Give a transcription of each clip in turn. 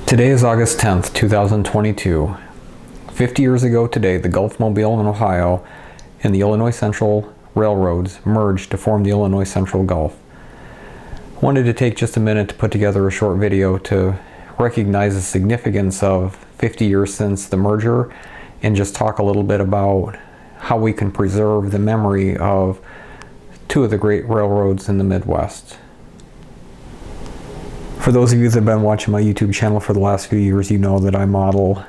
Today is August 10th, 2022. 50 years ago today, the Gulf Mobile in Ohio and the Illinois Central Railroads merged to form the Illinois Central Gulf. I wanted to take just a minute to put together a short video to recognize the significance of 50 years since the merger and just talk a little bit about how we can preserve the memory of two of the great railroads in the Midwest. For those of you that have been watching my YouTube channel for the last few years, you know that I model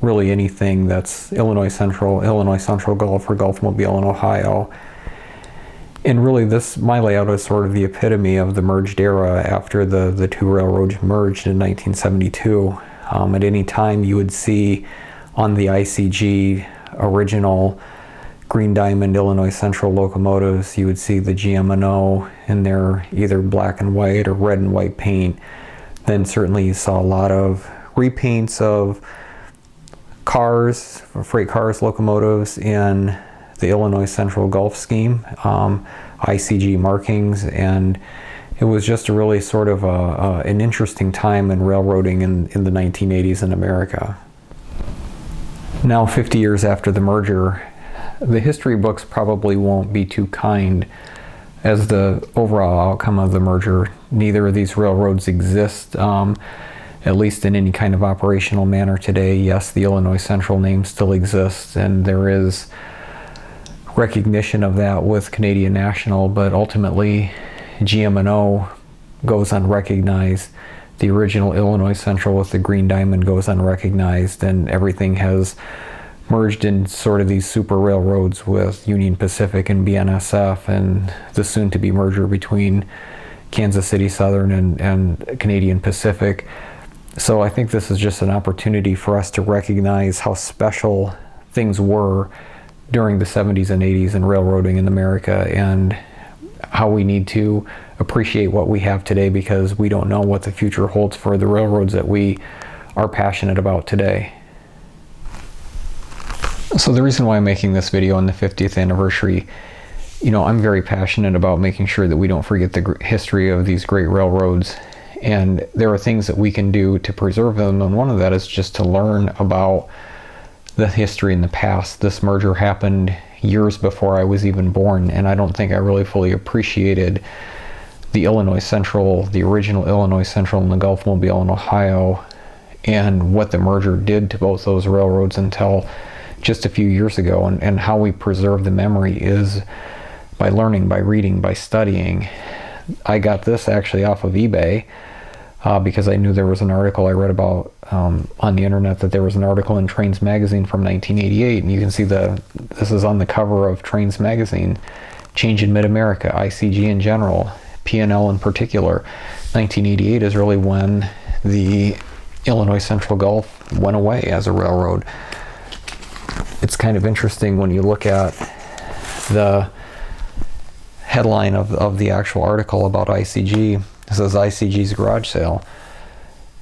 really anything that's Illinois Central Gulf, or Gulf Mobile in Ohio. And really my layout is sort of the epitome of the merged era after the two railroads merged in 1972. At any time you would see on the ICG original Green Diamond Illinois Central locomotives, you would see the GM&O in their either black and white or red and white paint. Then certainly you saw a lot of repaints of cars, freight cars, locomotives in the Illinois Central Gulf scheme, ICG markings, and it was just a really sort of an interesting time in railroading in the 1980s in America. Now 50 years after the merger, the history books probably won't be too kind as the overall outcome of the merger. Neither of these railroads exist, at least in any kind of operational manner today. Yes, the Illinois Central name still exists, and there is recognition of that with Canadian National, but ultimately GM&O goes unrecognized. The original Illinois Central with the Green Diamond goes unrecognized, and everything has merged in sort of these super railroads with Union Pacific and BNSF, and the soon-to-be merger between Kansas City Southern and Canadian Pacific. So I think this is just an opportunity for us to recognize how special things were during the 70s and 80s in railroading in America, and how we need to appreciate what we have today, because we don't know what the future holds for the railroads that we are passionate about today. So the reason why I'm making this video on the 50th anniversary, I'm very passionate about making sure that we don't forget the history of these great railroads, and there are things that we can do to preserve them, and one of that is just to learn about the history in the past. This merger happened years before I was even born, and I don't think I really fully appreciated the Illinois Central, the original Illinois Central and the Gulf Mobile in Ohio, and what the merger did to both those railroads until just a few years ago. And how we preserve the memory is by learning, by reading, by studying. I got this actually off of eBay because I knew there was an article I read about on the internet, that there was an article in Trains magazine from 1988, and you can see this is on the cover of Trains magazine. Change in Mid-America, ICG in general, P&L in particular. 1988 is really when the Illinois Central Gulf went away as a railroad. It's kind of interesting when you look at the headline of the actual article about ICG. It says ICG's garage sale.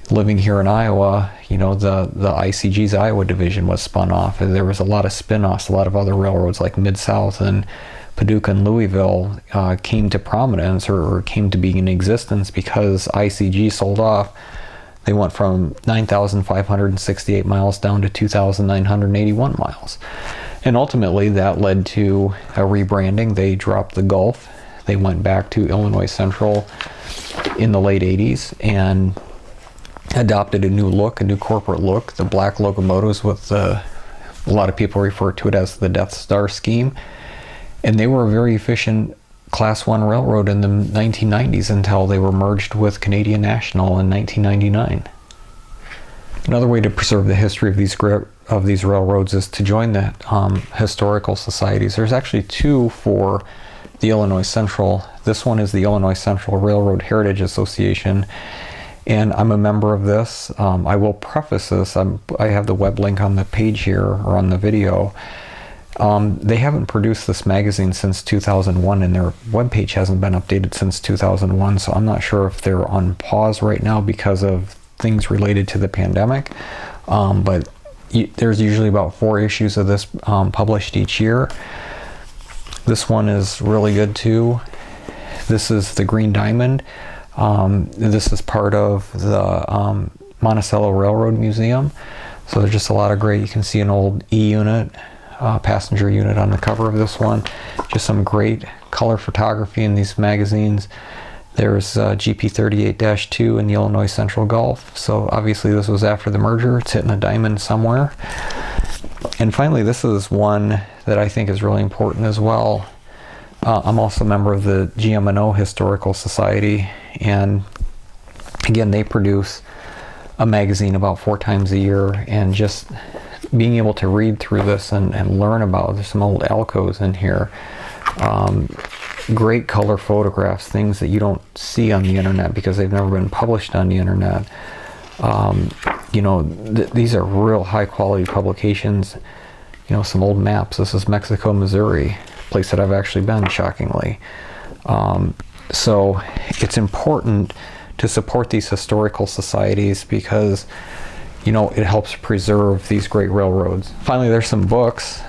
Living here in Iowa, the ICG's Iowa division was spun off, and there was a lot of spin-offs. A lot of other railroads like Mid-South and Paducah and Louisville came to prominence or came to be in existence because ICG sold off. They went from 9,568 miles down to 2,981 miles. And ultimately that led to a rebranding. They dropped the Gulf. They went back to Illinois Central in the late 80s and adopted a new look, a new corporate look, the black locomotives with a lot of people refer to it as the Death Star scheme. And they were a very efficient Class 1 railroad in the 1990s until they were merged with Canadian National in 1999. Another way to preserve the history of these railroads is to join the historical societies. There's actually two for the Illinois Central. This one is the Illinois Central Railroad Heritage Association, and I'm a member of this. I will preface this. I have the web link on the page here, or on the video. They haven't produced this magazine since 2001, and their webpage hasn't been updated since 2001, so I'm not sure if they're on pause right now because of things related to the pandemic. But there's usually about 4 issues of this published each year. This one is really good too. This is the Green Diamond. This is part of the Monticello Railroad Museum. So there's just a lot of great, you can see an old E-unit, passenger unit on the cover of this one. Just some great color photography in these magazines. There's GP38-2 in the Illinois Central Gulf. So obviously this was after the merger. It's hitting a diamond somewhere. And finally, this is one that I think is really important as well. I'm also a member of the GM&O Historical Society, and again, they produce a magazine about 4 times a year, and just being able to read through this and learn about, there's some old Alcos in here. Great color photographs, things that you don't see on the internet because they've never been published on the internet. You know, these are real high quality publications. You know, some old maps. This is Mexico, Missouri, a place that I've actually been, shockingly. So it's important to support these historical societies because, you know, it helps preserve these great railroads. Finally, there's some books.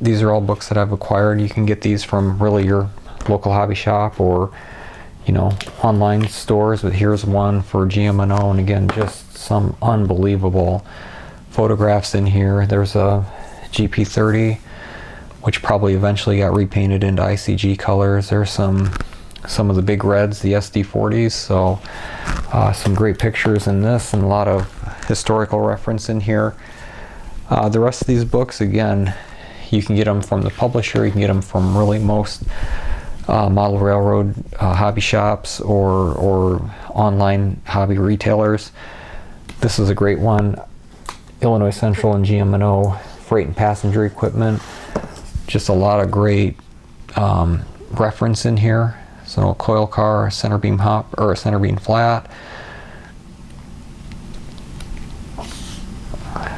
These are all books that I've acquired. You can get these from really your local hobby shop or, you know, online stores. But here's one for GM&O, and again, just some unbelievable photographs in here. There's a GP30, which probably eventually got repainted into ICG colors. There's some of the big reds, the SD40s. So some great pictures in this, and a lot of historical reference in here. The rest of these books, again, you can get them from the publisher. You can get them from really most model railroad hobby shops or online hobby retailers. This is a great one. Illinois Central and GM&O Freight and Passenger Equipment. Just a lot of great reference in here. So a coil car, a center beam hop, or a center beam flat.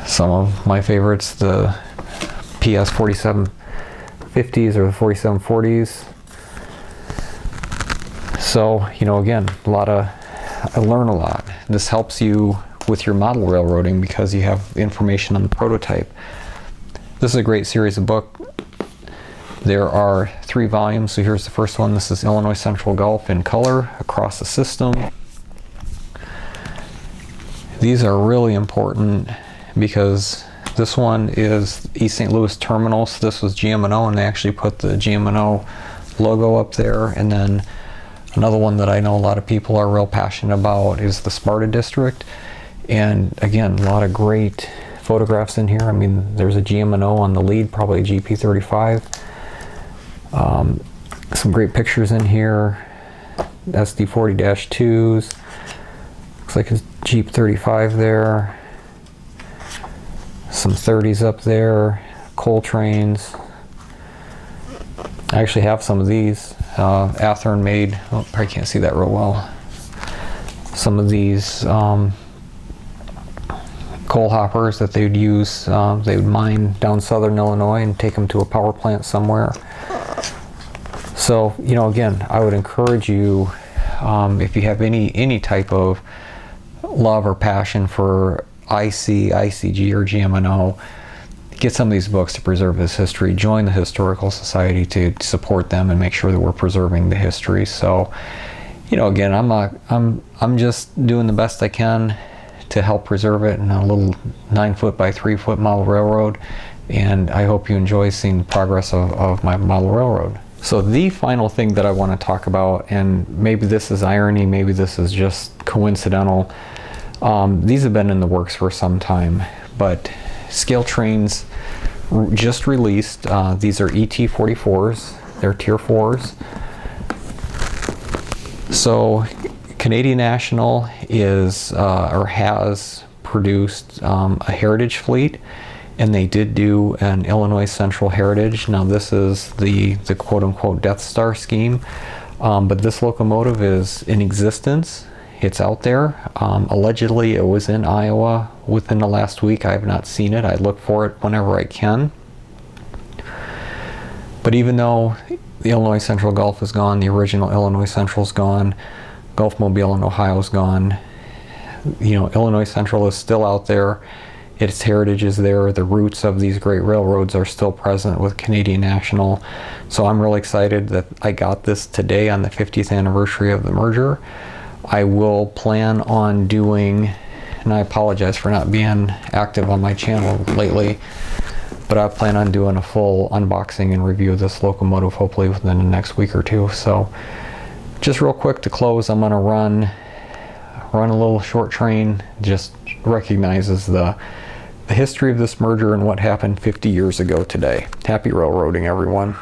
Some of my favorites, the PS 4750s or the 4740s. So, you know, again, I learn a lot. This helps you with your model railroading because you have information on the prototype. This is a great series of book. There are 3 volumes. So here's the first one. This is Illinois Central Gulf in color across the system. These are really important because this one is East St. Louis Terminal. So this was GM&O, and they actually put the GM&O logo up there. And then another one that I know a lot of people are real passionate about is the Sparta District. And again, a lot of great photographs in here. I mean, there's a GM&O on the lead, probably a GP35. Some great pictures in here. SD40-2s. Looks like a Jeep 35 there. Some 30s up there. Coal trains. I actually have some of these. Athearn made, oh, probably can't see that real well. Some of these coal hoppers that they would use, they would mine down southern Illinois and take them to a power plant somewhere. So, you know, again, I would encourage you, if you have any type of love or passion for IC, ICG, or GM&O, get some of these books to preserve this history. Join the Historical Society to support them and make sure that we're preserving the history. So, you know, again, I'm just doing the best I can to help preserve it in a little 9-foot by 3-foot model railroad, and I hope you enjoy seeing the progress of my model railroad. So the final thing that I want to talk about, and maybe this is irony, maybe this is just coincidental, these have been in the works for some time, but Scale Trains just released, these are ET44s, they're tier 4s. So Canadian National is or has produced a heritage fleet, and they did do an Illinois Central Heritage. Now this is the quote-unquote Death Star scheme, but this locomotive is in existence. It's out there. Allegedly it was in Iowa within the last week. I have not seen it. I look for it whenever I can. But even though the Illinois Central Gulf is gone, the original Illinois Central's gone, Gulf Mobile in Ohio is gone, you know, Illinois Central is still out there. Its heritage is there. The roots of these great railroads are still present with Canadian National. So I'm really excited that I got this today on the 50th anniversary of the merger. I will plan on doing and I apologize for not being active on my channel lately, but I plan on doing a full unboxing and review of this locomotive hopefully within the next week or two. So just real quick to close, I'm going to run a little short train, just recognizes the history of this merger and what happened 50 years ago today. Happy railroading, everyone.